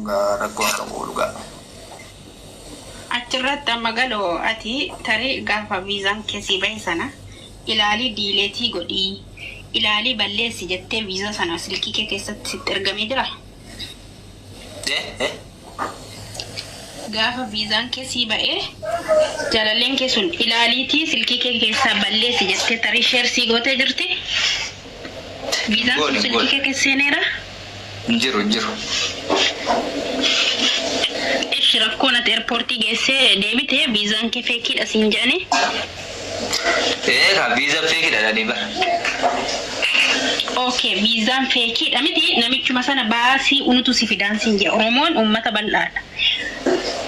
ga rakkoo qabu lugaa. Achirratti amma galoo ati tarii gaafa viizaan keessi bahe sana ilaalii diileetii godhii ilaalii balleessi jettee viizaa sana silkii kee keessatti sitti ergamee jira. Gaafa viizaan keessi bahe jaalalleen kee sun ilaaliitii silkii kee keessaa balleessi jettee tarii sheersii gootee jirti. Viizaan sun silkii kee keessa seeneera. Jiru. Rakkoon ati airportii geessee deebitee viizaan kee feekiidha siin jedhani. Ka viizaa feekiidha jedhanii bara. Okay, viizaan feekiidha miti namichuma sana baasii unutu si fidaan siin jedha. Oromoon uummata bal'aadha.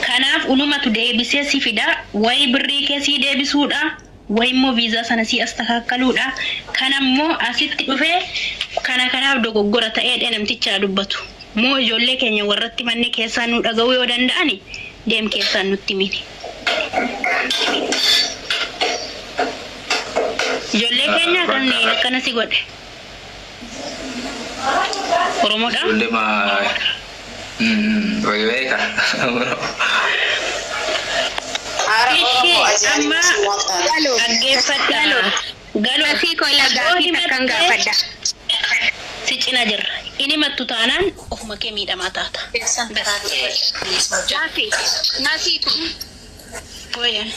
Kanaaf unumatu deebisee si fida wayi birrii kee sii deebisuudha wayi immoo viizaa sana si astakakkaluudha. Kanammoo asitti dhufee kanaaf dogoggora ta'ee namticha dubbatu. Moo ijoollee keenya warratti manni keessaa nu dhaga'uu yoo danda'ani deem keessaa nutti mini. Ijoollee keenya kan akkana si godhe. Oromoodha. Ijoollee maa wayii Galoo fi kola gaafi takkan gaafadha. Si cina jirra. Ini mattu taanaan ofuma kee miidhamaa taata. Gaafi nasiitu. Wayyan.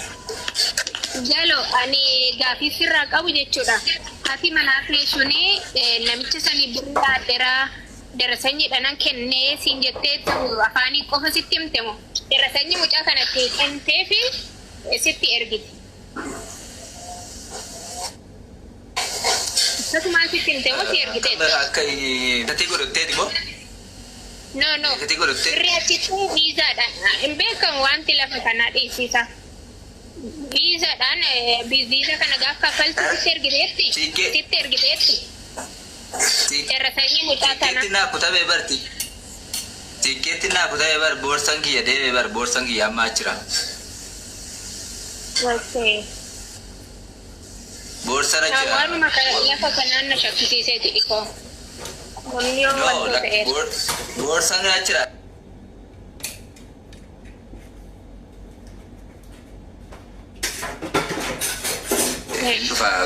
Galoo ani gaafi sirraa qabu jechuudha. Ati manaa feeshunii namicha sanii birraa darasanii dhanan kennee siin jettee afaanii qofa sitti himtemo. Darasanii mucaa kanatti kentee fi sitti ergite. Akkasumaan sitti himtemo si ergite. Akka tatii godhatteeti moo? No. Tatii godhattee? Birrii achitti viizaadhaan hin beekamu wanti lafa kanaa dhiisiisa. Viizaadhaan viiza kana gaafa kaffaltu sitti ergiteetti. Sitti ergiteetti. Darasanii mucaa kana. Tikeetti naa kutabee barti. Tikeetti naa kutabee bar boorsan kiyya deemee bar boorsan kiyya amma achira. Okay. Boorsan achira. Waanuma lafa kanaan na shakkisiiseeti dhikoo. Wanni yoo wantoota ta'eera. Boorsan achira.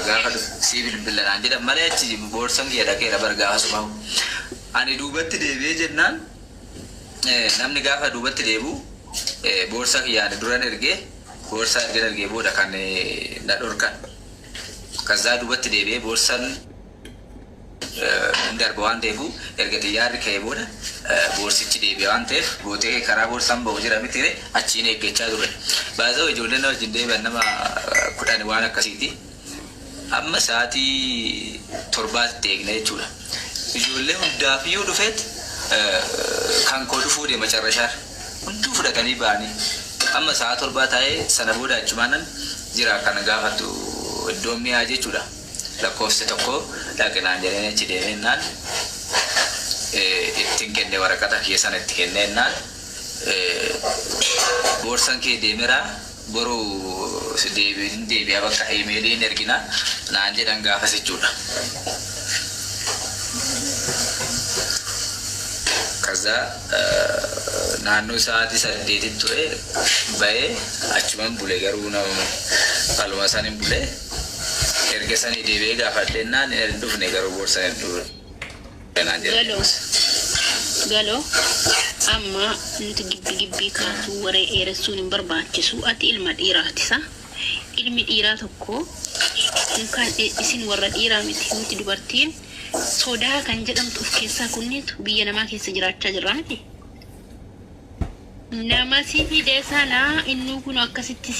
Gaafa si bilbilaan jedhan malee achi boorsan kiyya dhaqeera bar gaafa sumaa'u. Ani duubatti deebi'ee jennaan namni gaafa duubatti deebi'u boorsa kiyyaan duran ergee boorsa ergee booda kan na dhorkan. Kazaa duubatti deebi'ee boorsan darba waan ta'eefu erga xiyyaarri ka'ee booda boorsichi deebi'ee waan ta'eef gootee karaa boorsaan ba'u jira miti achiin eeggachaa ture. Baazoo ijoolleen nama wajjin deebi'an nama 10 waan akkasiiti. Amma sa'aatii 7tti eegna jechuudha. Ijoollee hundaafiyyuu dhufeet kan koo dhufuu deema carrashaar hunduu fudhatanii ba'anii. Amma sa'a 7 taa'ee sana booda achumaanan jira kana gaafattu iddoo mi'aa jechuudha. Lakkoofsi tokko dhaqinaan jedhanii achi deemennaan ittiin kenne waraqata keessan itti kennennaan boorsan kee deemeraa boruu deebi'a bakka imeeliin ergina naan jedhan gaafas jechuudha. Kaza naannoo sa'aatii 8 ture ba'ee achumaan bulee garuu qaluma isaaniin bulee erga sanii deebi'ee gaafadheennaan hin dhufne garuu boorsan hin dhufne. Galoo amma nuti gibbii kaasuu waree dheeressuun hin barbaachisu. Ati ilma dhiiraatisa. Ilmi dhiiraa tokko kan isin warra dhiiraa miti nuti dubartiin sodaa kan jedhamtu of keessaa kunniitu biyya namaa keessa jiraachaa jirra miti. Nama si fidee sana inni kun akkasitti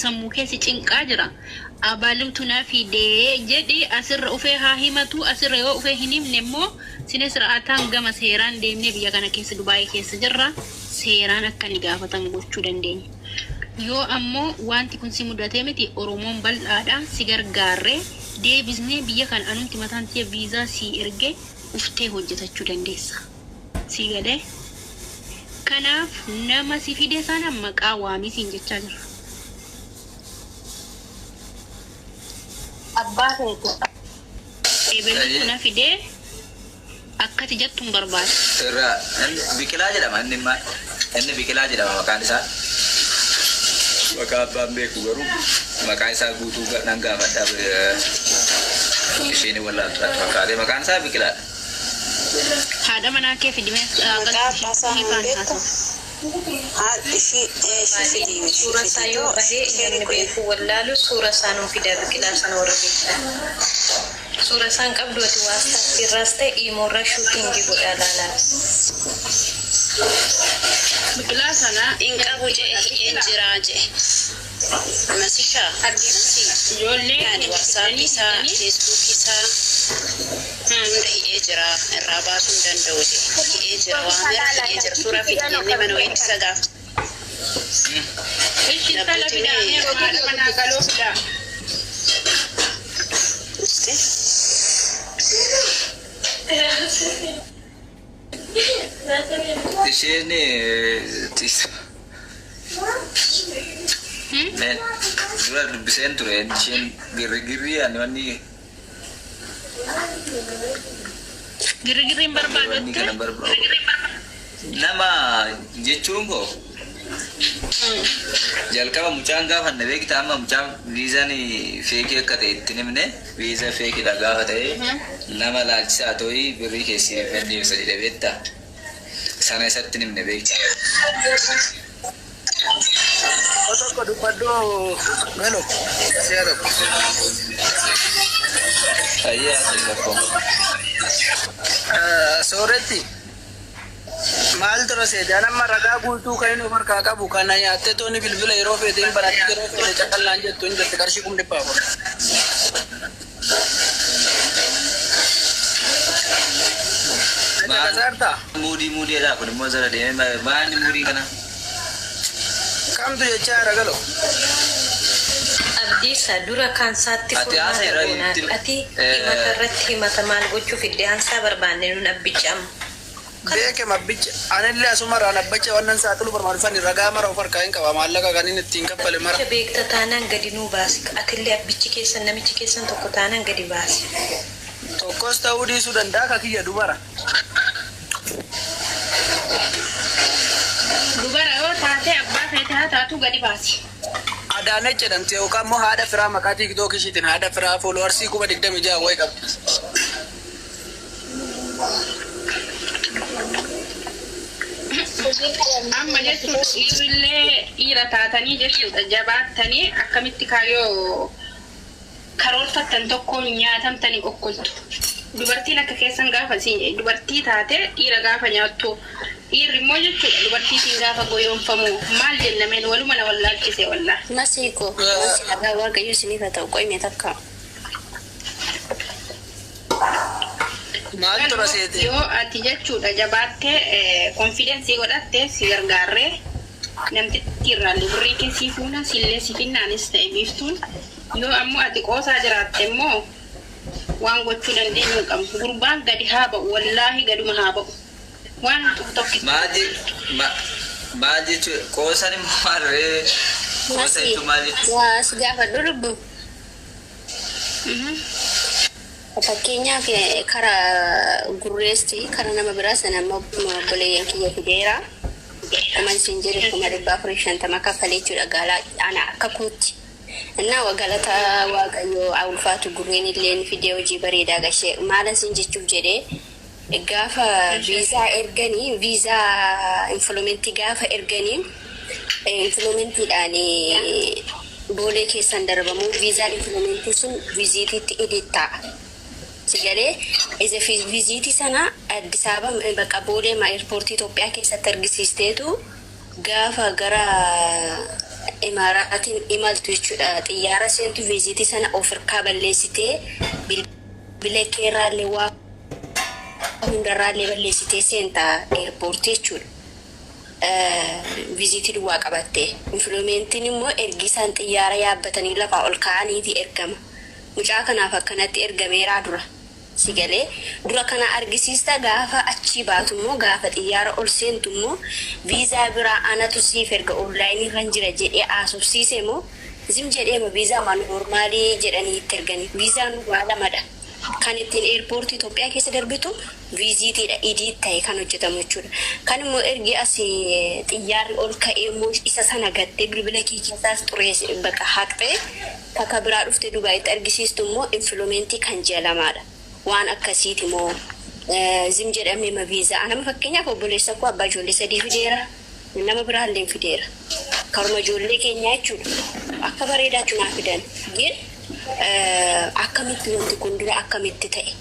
sammuu keessi cinqaa jira. Abaalumtu na fidee jedhi asirra ufee haa himatu asirra yoo ufee hin himne immoo sinis ra'ataan gama seeraan deemnee biyya kana keessa Dubaayii keessa jirra. Seeraan akka ni gaafatan gochuu dandeenya. Yoo ammoo wanti kun si mudatee miti Oromoon bal'aadha si gargaarree deebisnee biyya kana anumti mataan ta'e viizaa si erge uftee hojjetachuu dandeessa. Si galee kanaaf nama si fidee sana maqaa waamii siin jechaa jira. Abbaa feetu. Ebelutu na fidee akkati jettuun barbaada. Irraa biqilaa jedhama inni biqilaa jedhama maqaan isaa. Maqaa abbaan beeku garuu maqaa isaa guutuu nan gaafadha. Isheen wallaaltu fakkaatee maqaan isaa biqilaadha. Haadha manaa kee fidimee suuraa isaa yoo bahee inni beeku wallaalu suuraa isaa nuuf fidaa biqilaa sana warra beektan. Suuraa isaan qabdu ati waastaaf irraas ta'e iimoorra shuutingii godhaa laalaa. biqilaa sana Hin qabu jee jiraa jee. Masishaa ijoollee yaani waasaap isaa feesbuuk isaa hunda hidhee jira irraa baasuu hin danda'u jee. Hidhee jira waan mara hidhee jira suuraa fidjennee mana weeddisa gaafa. ishii tala fidaamee haadha manaa galoo fidaa. Isheen dura dubbiseen ture isheen girrigirri wanni Girigiriin wanni kana barbaadu. Nama jechuun koo jalqaba mucaan gaafa na beektaa amma mucaan viizaan feekii akka ta'e itti himne viizaa feekiidha gaafa ta'e nama laalchisaa ta'ii birrii keessi fendeessa jedhe beektaa sana isatti himne beektaa. Otoko dubbadoo galo seera. Ayyaa tokko. Sooretti maal tura seedaa nama ragaa guutuu kan inni harkaa qabu kana nyaattee tooni bilbila yeroo feeteen baratti yeroo feete caqallaan jettu hin jirti qarshii 1,000. Muudii kun immoo zara deemee baanni muudii kana. Kamtu jechaa ragalo. Abdiisa dura kan saatti furmaata ati himata irratti himata maal gochuuf iddoo hansaa barbaanne nun abbichamu. Beeke mabbicha anillee asuma raan abbacha wannan saaxilu barbaadufan ragaa mara of harkaa hin qaba maallaqa kan inni ittiin kaffale mara. Beekta taanaan gadi nuu baasi. Atillee abbichi keessan namichi keessan tokko taanaan gadi baasi. Tokkos ta'uu dhiisuu danda'a ka kiyya dubara. dubara yoo taate abbaa feete haa taatu gadi baasi. Adaanee jedhamte yookaan immoo haadha firaa maqaa tiiktookii ishiitiin haadha firaa fooloowarsii 26,000 wayi qabdi. amma jechuun dhiirrillee dhiira taatanii jechuudha jabaattanii akkamitti kaayyoo karoorfattan tokkoon nyaatamtanii okkoltu. Dubartiin akka keessan gaafa dubartii taate dhiira gaafa nyaattu dhiirri immoo jechuudha dubartiitiin gaafa goyoonfamu maal jennameen waluma na wallaalchise wallaa. Masiko, masih waaqayyo isiniif haa ta'u qo'ime takka. Maal tura seete? Yoo ati jechuudha jabaattee konfidensii godhattee si gargaarree namtitti irraallee birrii keessii fuuna sillee si finnaanis ta'e biiftuun yoo ammoo ati qoosaa jiraatte immoo waan gochuu dandeenyu hin qabnu. Gurbaan gadi haa ba'u wallaahi gaduma haa ba'u. Waan tokko maal jechuudha qoosan immoo maarree qoosa jechuun maal jechuudha? Waa si gaafadhu lubbu. Fakkeenyaaf karaa gurreesti karaa nama biraa sana immoo obboleeyyan kiyya fideera. Kuma isin jedhu 450 kaffalee jechuudha gaalaa ana akka kuutti. Innaa wagalata waaqayyo ulfaatu gurreen illee fidee hojii bareedaa gashee maal isin jechuuf jedhee gaafa viizaa erganii viizaa influmentii gaafa erganii influmentiidhaan boolee keessan darbamu viizaa influmentii sun viziitiitti edittaa. Sigalee isa viziitii sana Addis Ababa bakka boolee airportii Itoophiyaa keessatti argisiisteetu gaafa gara Imaaraatiin imaltu jechuudha. Xiyyaara seentu viziitii sana of harkaa balleessitee bilbila keerraallee waa hundarraallee balleessitee seenta airportii jechuudha. Viziitii duwwaa qabattee. Influmentiin immoo ergisaan xiyyaara yaabbatanii lafaa ol ka'aniiti ergama. Mucaa kanaaf akkanatti ergameeraa dura. Sigalee dura kana argisiista gaafa achi baatu immoo gaafa xiyyaara ol seentu immoo viizaa biraa anatu siif erga onlaayinii irra jira jedhee haasofsiise immoo zim jedhee viizaa waan normaalii jedhanii itti erganii viizaan waa lamadha. kan ittiin eerpoortii Itoophiyaa keessa darbitu viizitiidha idii ta'e kan hojjetamu jechuudha. Kan immoo ergi asii xiyyaarri ol ka'ee immoo isa sana gattee bilbila kee keessaas xuree bakka haqxee bakka biraa dhuftee Dubaayitti argisiistu immoo infiloomentii kan jedhamaadha. Waan akkasiiti immoo zim jedhamee ma viizaa. Anama fakkeenyaaf obboleessa koo abbaa ijoollee sadii fideera. Nama biraallee fideera. Karuma ijoollee keenyaa jechuudha. Akka bareedaatu naa fidan. Akkamitti wanti kun dura akkamitti ta'e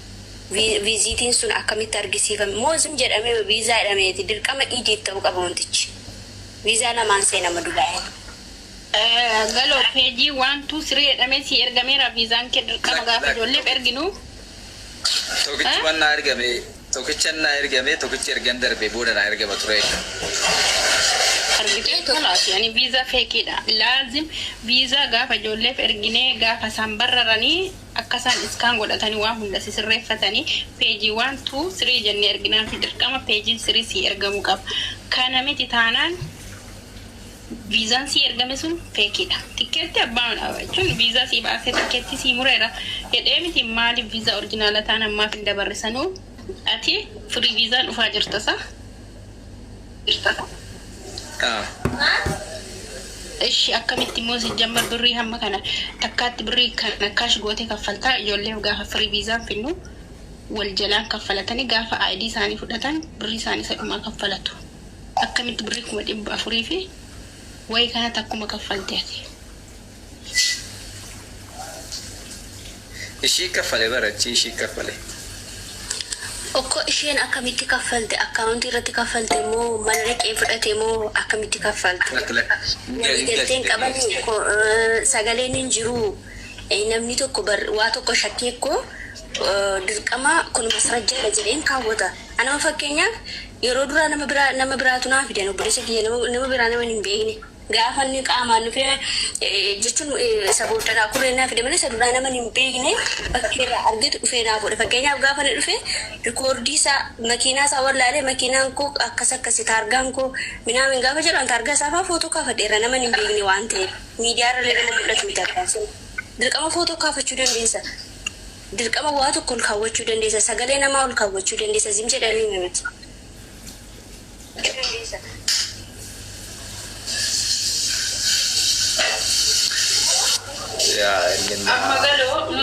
viizitiin sun akkamitti argisiifame moozim jedhamee viizaa jedhameeti dirqama idii ta'uu qaba wantichi viizaa lamaan seenama Dubaay. Galoo peejii 1 2 3 jedhamee si ergameera viizaan kee dirqama gaafa ijoolleef erginu. Tokkichi wanna ergame tokkichi na ergame tokkichi ergan darbe booda na ergama ture. Argitee tolaas yani viiza feekiidha. Laazim viiza gaafa ijoolleef erginee gaafa isaan bararanii akka isaan iskaan godhatanii waan hunda sirreeffatanii peejii 1 2 3 jennee erginaan fi dirqama peejii 3 si ergamuu qaba. Kana miti taanaan viizaan si ergame sun feekiidha. Tikeetti abbaan jechuun viizaa si baasee tikeetti si mureera jedhee miti maaliif viizaa originaala taan ammaaf hin dabarrisanuu ati firii viizaan dhufaa jirtasa. Ishi akkamitti immoo si jammar birrii hamma kana takkaatti birrii kana kaash gootee kaffaltaa ijoolleef gaafa firii viizaan finnu wal jalaan kaffalatanii gaafa ID isaanii fudhatan birrii isaanii sadhumaa kaffalatu. Akkamitti birrii 400 fi way kana takkuma kaffaltee ati. Ishi kaffale barachi ishi kaffale. Okko isheen akkamitti kaffalte akkaawuntii irratti kaffalte moo mana dhaqee fudhate moo akkamitti kaffalte? Galteen qaban sagaleen hin jiru namni tokko waa tokko shakkii ko dirqama kun masrajjaa jedheen kaawwata. Anama fakkeenyaaf yeroo duraa nama biraatu naaf fidan obboleessa kiyya nama biraa nama hin beekne. Gaafa inni qaamaan dhufee jechuun sabootadhaa kurreenaa fide malee saduraa nama hin beekne bakkeerraa argatu dhufee naa fuudha. Fakkeenyaaf gaafa inni dhufee rikoordii isaa makiinaa isaa wallaalee makiinaan koo akkasi taargaan koo minaamin gaafa jedhan taargaa isaa fa'aa footoo kaafadheera nama hin beekne waan ta'eef miidiyaarra illee nama mul'atu miti argaasuu. Dirqama footoo kaafachuu dandeessa. Dirqama waa tokko ol kaawwachuu dandeessa. Sagalee namaa ol kaawwachuu dandeessa. Zim jedhanii miti. Ya, ingin